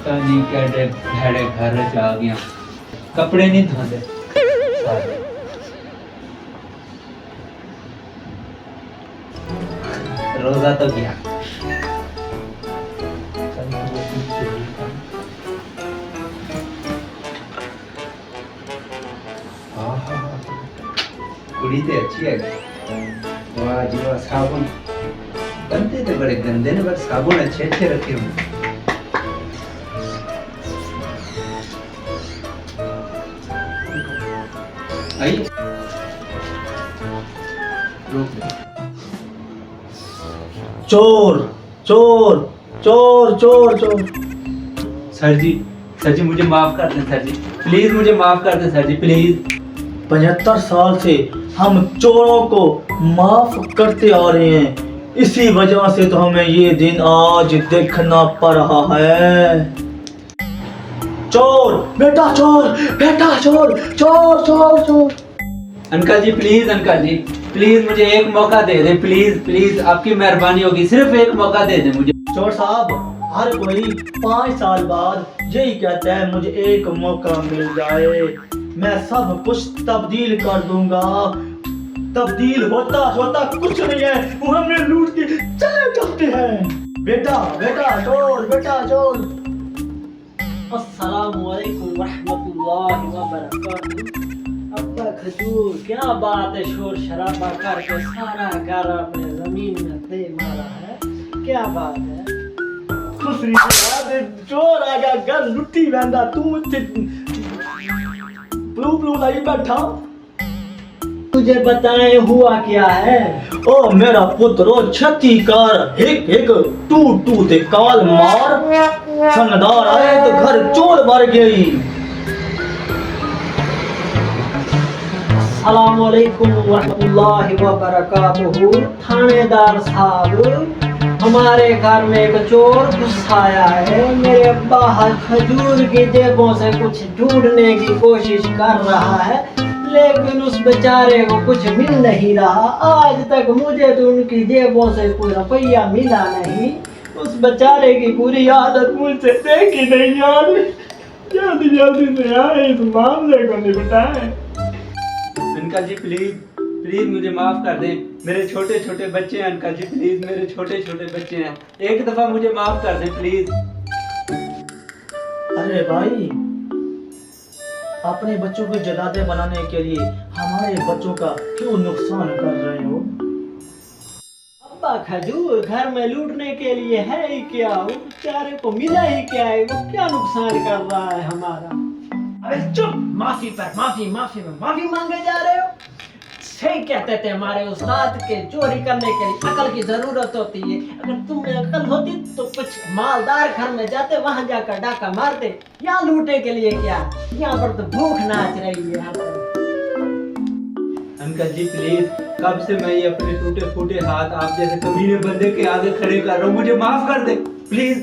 पता नहीं क्या भेड़े घर च आ गया, कपड़े नहीं धोते सारे। रोजा तो गया। कुड़ी तो अच्छी है। वाह जी वाह, साबुन बनते थे बड़े गंदे ने, बस साबुन अच्छे अच्छे रखे हुए। आइए चोर चोर चोर चोर चोर। सर जी मुझे माफ कर दें सर जी, प्लीज मुझे माफ कर दें सर जी, प्लीज। 75 साल से हम चोरों को माफ करते आ रहे हैं, इसी वजह से तो हमें ये दिन आज देखना पड़ रहा है। चोर बेटा, चोर बेटा, चोर चोर चोर चोर। Uncle ji please, uncle ji please मुझे एक मौका दे दे, प्लीज प्लीज, आपकी मेहरबानी होगी, सिर्फ एक मौका दे दे मुझे। चोर साहब, हर कोई 5 साल बाद यही कहता है मुझे एक मौका मिल जाए, मैं सब कुछ तब्दील कर दूंगा। तब्दील होता होता कुछ नहीं है, वो हमें लूट के चले जाते हैं। बेटा बेटा चोर, बेटा चोर। अस्सलामु अलैकुम रहमतुल्लाहि व बरकातहू। अब्बा खजूर, क्या बात है, शोर शराबा करके सारा घर अपने जमीन में दे मारा है, क्या बात है? खुशी चोर आ गया, घर लुट्टी बंदा, तू ब्लू ब्लू लाई बैठा। तुझे बताए हुआ क्या है? ओ मेरा पुत्रो, छती कर हिक हिक टू टू ते काल मार, सनदार आए तो घर चोर भर गई। अस्सलाम वालेकुम रहमतुल्लाहि व बरकातहू। थानेदार साहब, हमारे घर में एक चोर घुस आया है, मेरे अब्बा खजूर की जेबों से कुछ ढूंढने की कोशिश कर रहा है, लेकिन उस बेचारे को कुछ मिल नहीं रहा। आज तक मुझे तो उनकी जेबों से कोई रुपया मिला नहीं। उस बेचारे की पूरी आदत मुझसे देखी नहीं यार, जल्दी जल्दी से आए इस मामले को निपटाएं। अंकल जी प्लीज प्लीज मुझे माफ कर दें, मेरे छोटे छोटे बच्चे हैं अंकल जी, प्लीज मेरे छोटे छोटे बच्चे हैं, एक दफा मुझे माफ कर दें प्लीज। अरे भाई, अपने बच्चों को जदादे बनाने के लिए हमारे बच्चों का क्यों नुकसान कर रहे हो? अब्बा खजूर, घर में लूटने के लिए है ही क्या, वो बेचारे को मिला ही क्या है, वो क्या नुकसान कर रहा है हमारा? अरे चुप, माफी पर माफी, माफी में माफी मांगे जा रहे हो। सही कहते थे हमारे उस्ताद के, चोरी करने के लिए अकल की जरूरत होती है। अगर तुम्हें अकल होती तो कुछ मालदार घर में जाते, वहां जाकर डाका मारते। यहाँ लूटने के लिए क्या, यहाँ पर तो भूख नाच रही है। अंकल जी प्लीज, कब से मैं ये अपने टूटे फूटे हाथ आप जैसे कमीने बंदे के आगे खड़े कर रहा हूँ, मुझे माफ कर दे प्लीज।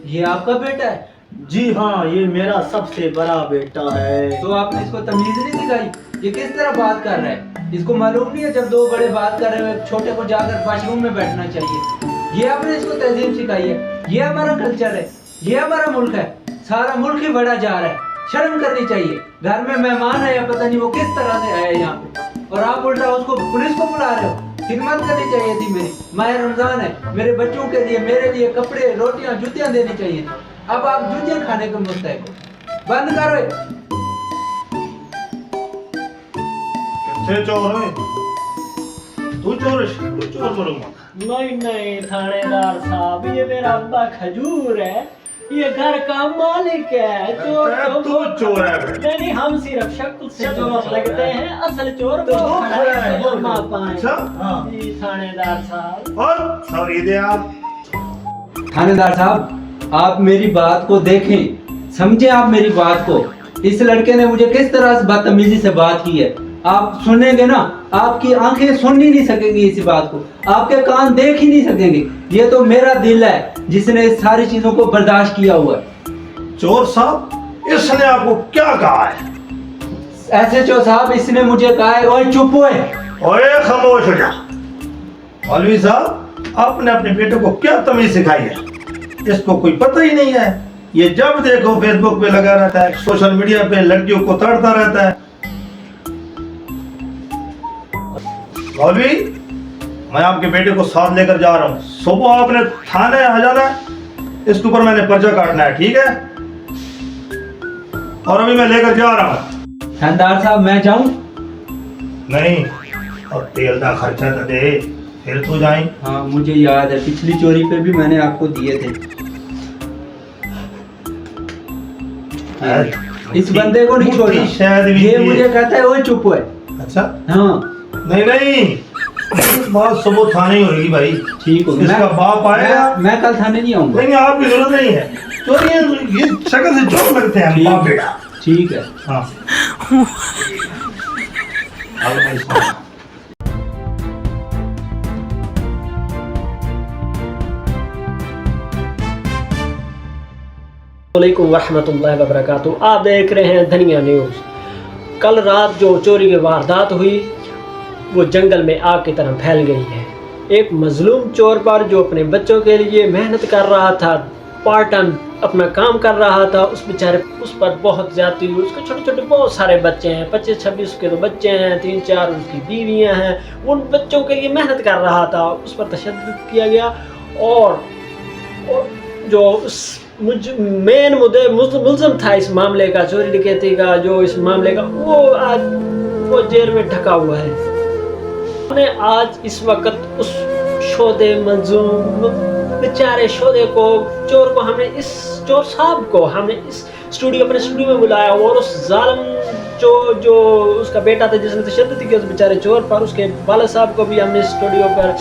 ये आपका बेटा है? जी हाँ, ये मेरा सबसे बड़ा बेटा है। तो आपने इसको तमीज नहीं सिखाई? ये किस तरह बात कर रहा है? इसको मालूम नहीं है जब दो बड़े बात कर रहे हैं छोटे को जाकर वॉशरूम में बैठना चाहिए? ये आपने इसको तहजीब सिखाई है? ये हमारा कल्चर है, ये हमारा मुल्क है, सारा मुल्क ही बड़ा जा रहा है, शर्म करनी चाहिए। घर में मेहमान है या पता नहीं वो किस तरह से आया यहाँ पे, और आप उल्टा उसको पुलिस को बुला रहे हो। खिदमत करनी चाहिए थी मेरी, माह रमजान है, मेरे बच्चों के लिए, मेरे लिए कपड़े रोटियां जूतियां देनी चाहिए। अब आप जूतियां खाने को मुस्तैक हो, बंद करो। चोर है तू, चोर बोलूंगा। नहीं नहीं थानेदार साहब, ये मेरा अब्बा खजूर है, ये घर का मालिक है। चोर तो तू चोर है। नहीं, हम सिर्फ शक्ल से चोर लगते हैं, असल चोर तो थानेदार साहब। और सॉरी दे आप। थानेदार साहब, आप मेरी बात को देखें, समझे आप मेरी बात को। इस लड़के ने मुझे किस तरह से बदतमीजी से बात की है, आप सुनेंगे ना, आपकी आंखें सुन ही नहीं सकेंगी इसी बात को, आपके कान देख ही नहीं सकेंगे। ये तो मेरा दिल है जिसने इस सारी चीजों को बर्दाश्त किया हुआ है। चोर साहब, इसने आपको क्या कहा है? ऐसे चो साहब, इसने मुझे कहा है। ओए चुप हुए, ओए खामोश हो जा। मौलवी साहब, आपने अपने बेटे को क्या तमीज सिखाई है? इसको कोई पता ही नहीं है, ये जब देखो फेसबुक पे लगा रहता है, सोशल मीडिया पे लड़कियों को तड़ता रहता है। मौलवी, मैं आपके बेटे को साथ लेकर जा रहा हूँ। सुबह आपने थाने आ जाना है, इसके ऊपर मैंने पर्चा काटना है, ठीक है? और अभी मैं लेकर जा रहा हूँ। थानेदार साहब मैं जाऊं? नहीं, और तेल का खर्चा तो दे, फिर तू जाए। हाँ मुझे याद है, पिछली चोरी पे भी मैंने आपको दिए थे। इस बंदे को नहीं छोड़ना। शायद ये मुझे कहता है वो चुप है। अच्छा, हाँ नहीं नहीं, बात सुबह थाने ही होगी भाई। ठीक हो, इसका बाप आएगा। मैं कल थाने नहीं आऊंगा। नहीं, आपकी जरूरत नहीं है। तो ये शक्ल से जोर लगते हैं बाप बेटा। ठीक है। हाँ। वालेकुम रहमतुल्लाहि व बरकातुहू। आप देख रहे हैं धनिया न्यूज़। कल रात जो चोरी की वारदात हुई वो जंगल में आग की तरह फैल गई है। एक मजलूम चोर पर जो अपने बच्चों के लिए मेहनत कर रहा था, पार्ट टाइम अपना काम कर रहा था, उस बेचारे उस पर बहुत ज़्यादती हुई। उसके छोटे छोटे बहुत सारे बच्चे हैं, 25-26 के तो बच्चे हैं, 3-4 उसकी बीवियां हैं। उन बच्चों के लिए मेहनत कर रहा था, उस पर तशद्दुद किया गया। और जो उस मेन मुल्ज़िम था इस मामले का, चोरी डकैती का, जो इस मामले का, वो आज वो जेल में ढका हुआ है। हमने आज इस वक्त उस शोदे मजलूम बेचारे शोदे को, चोर को, हमने इस चोर साहब को हमने इस अपने स्टूडियो में बुलाया। और उस जालिम जो उसका बेटा था जिसने तशद्दुद किया उस बेचारे चोर पर, उसके वालिद साहब को भी हमने स्टूडियो पर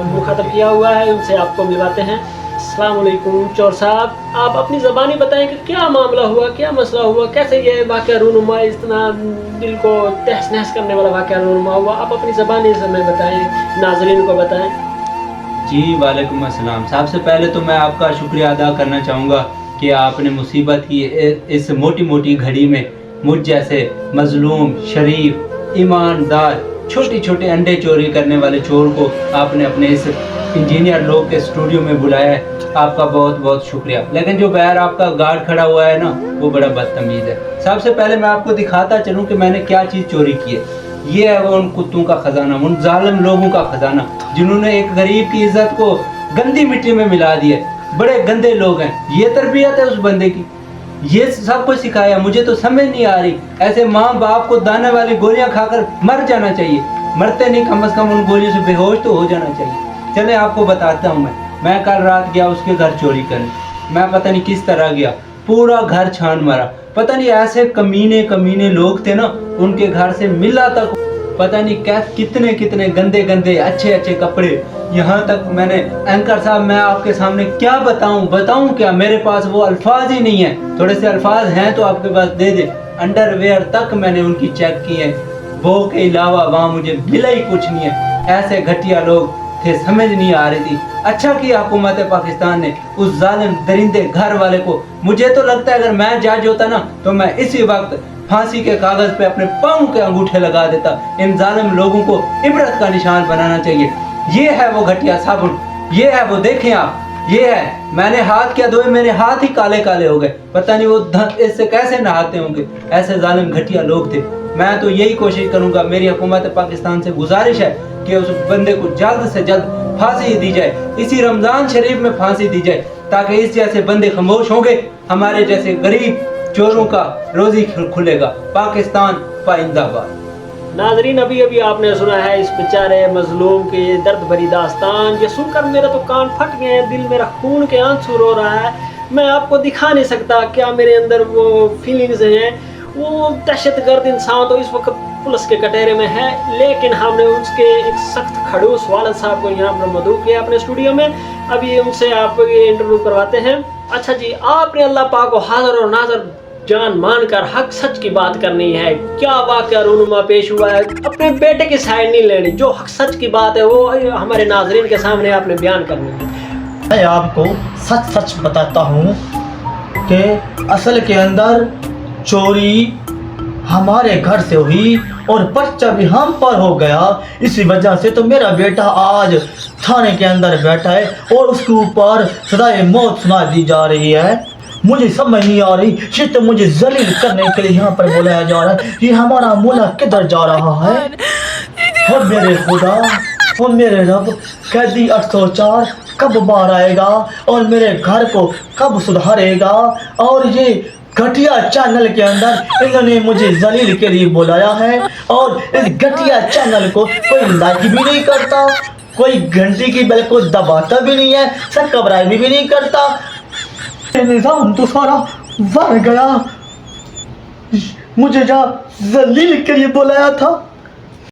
मुखातब किया हुआ है। उनसे आपको मिलवाते हैं। अस्सलाम वालेकुम चोर साहब, आप अपनी ज़बानी बताएं कि क्या मामला हुआ, क्या मसला हुआ, कैसे ये वाक़या रूनुमा, इतना दिल को तहस नहस करने वाला वाक़या रूनुमा हुआ? आप अपनी ज़बानी से हमें बताएं, नाज़रीन को बताएं। जी वालेकुम अस्सलाम। सबसे पहले तो मैं आपका शुक्रिया अदा करना चाहूँगा कि आपने मुसीबत की इस मोटी मोटी घड़ी में मुझ जैसे मजलूम, शरीफ, ईमानदार, छोटे छोटे अंडे चोरी करने वाले चोर को आपने अपने इस इंजीनियर लोग के स्टूडियो में बुलाया है। आपका बहुत बहुत शुक्रिया। लेकिन जो बाहर आपका गार्ड खड़ा हुआ है ना, वो बड़ा बदतमीज़ है। सबसे पहले मैं आपको दिखाता चलूँ कि मैंने क्या चीज़ चोरी की है। ये है वो उन कुत्तों का ख़जाना, उन जालिम लोगों का ख़जाना जिन्होंने एक गरीब की इज्जत को गंदी मिट्टी में मिला दिया। बड़े गंदे लोग हैं। ये तरबियत है उस बंदे की, ये सब कुछ सिखाया। मुझे तो समझ नहीं आ रही, ऐसे माँ बाप को दाने वाली गोलियां खाकर मर जाना चाहिए। मरते नहीं, कम से कम उन गोलियों से बेहोश तो हो जाना चाहिए। चले आपको बताता हूँ। मैं कल रात गया उसके घर चोरी करने। मैं पता नहीं किस तरह गया, पूरा घर छान मारा। पता नहीं ऐसे कमीने लोग थे ना, उनके घर से मिला तक पता नहीं क्या कितने कितने गंदे गंदे अच्छे अच्छे कपड़े। यहाँ तक मैंने, एंकर साहब मैं आपके सामने क्या बताऊँ क्या, मेरे पास वो अल्फाज ही नहीं है। थोड़े से अल्फाज हैं तो आपके पास दे दे। अंडरवेयर तक मैंने उनकी चेक की है, वो के अलावा वहाँ मुझे मिला ही कुछ नहीं है। ऐसे घटिया लोग थे, समझ नहीं आ रही थी। अच्छा किया हुकूमत पाकिस्तान ने उस जालिम दरिंदे घर वाले को, मुझे तो लगता है अगर मैं जज होता ना तो मैं इसी वक्त फांसी के कागज पे अपने पाँव के अंगूठे लगा देता। इन जालिम लोगों को इबरत का निशान बनाना चाहिए। ये है वो घटिया साबुन, ये है वो, देखें आप, ये है। मैंने हाथ क्या धोए, मेरे हाथ ही काले काले हो गए। पता नहीं वो इससे कैसे नहाते होंगे। ऐसे जालिम घटिया लोग थे। मैं तो यही कोशिश करूंगा, मेरी हुकूमत पाकिस्तान से गुजारिश है कि उस बंदे को जल्द से जल्द फांसी दी जाए। इसी रमज़ान शरीफ में फांसी दी जाए ताकि इस जैसे बंदे खामोश होंगे, हमारे जैसे गरीब चोरों का रोजी खुलेगा। पाकिस्तान पाइंदाबाद। नाजरीन, अभी अभी आपने सुना है इस बेचारे मजलूम की दर्द भरी दास्तान। ये सुनकर मेरा तो कान फट गए हैं, दिल मेरा खून के आंसू रो रहा है। मैं आपको दिखा नहीं सकता क्या मेरे अंदर वो फीलिंग्स हैं। वो दहशतगर्द इंसान तो इस वक्त पुलिस के कटहरे में है, लेकिन हमने उसके एक सख्त खड़ूस वालिद साहब को यहाँ पर मदऊ किया अपने स्टूडियो में। अभी उनसे आप ये इंटरव्यू करवाते हैं। अच्छा जी, आपने अल्लाह पाक को हाजिर और नाजर जान मानकर हक सच की बात करनी है। क्या वाक़या रूनुमा पेश हुआ है, अपने बेटे की साइड नहीं लेनी। जो हक सच की बात है वो हमारे नाजरीन के सामने आपने बयान करनी है। मैं आपको सच सच बताता हूँ कि असल के अंदर चोरी हमारे घर से हुई और पर्चा भी हम पर हो गया। इसी वजह से तो मेरा बेटा आज थाने के अंदर बैठा है और उसके ऊपर सजाए मौत सुना दी जा रही है। मुझे समझ नहीं आ रही, ये तो मुझे जलील करने के लिए यहाँ पर बुलाया जा रहा है। ये हमारा मुला किधर जा रहा है? और मेरे खुदा और मेरे रब, कैदी 804 कब बाहर आएगा और मेरे घर को कब सुधारेगा? और ये घटिया चैनल के अंदर इन्होंने मुझे जलील के लिए बुलाया है और इस घटिया चैनल को कोई लाइक भी नहीं करता, कोई घंटी की बेल को दबाता भी नहीं है, सब्सक्राइब भी नहीं करता। ये निजाम तो सारा बढ़ गया। मुझे जहाँ जलील के लिए बुलाया था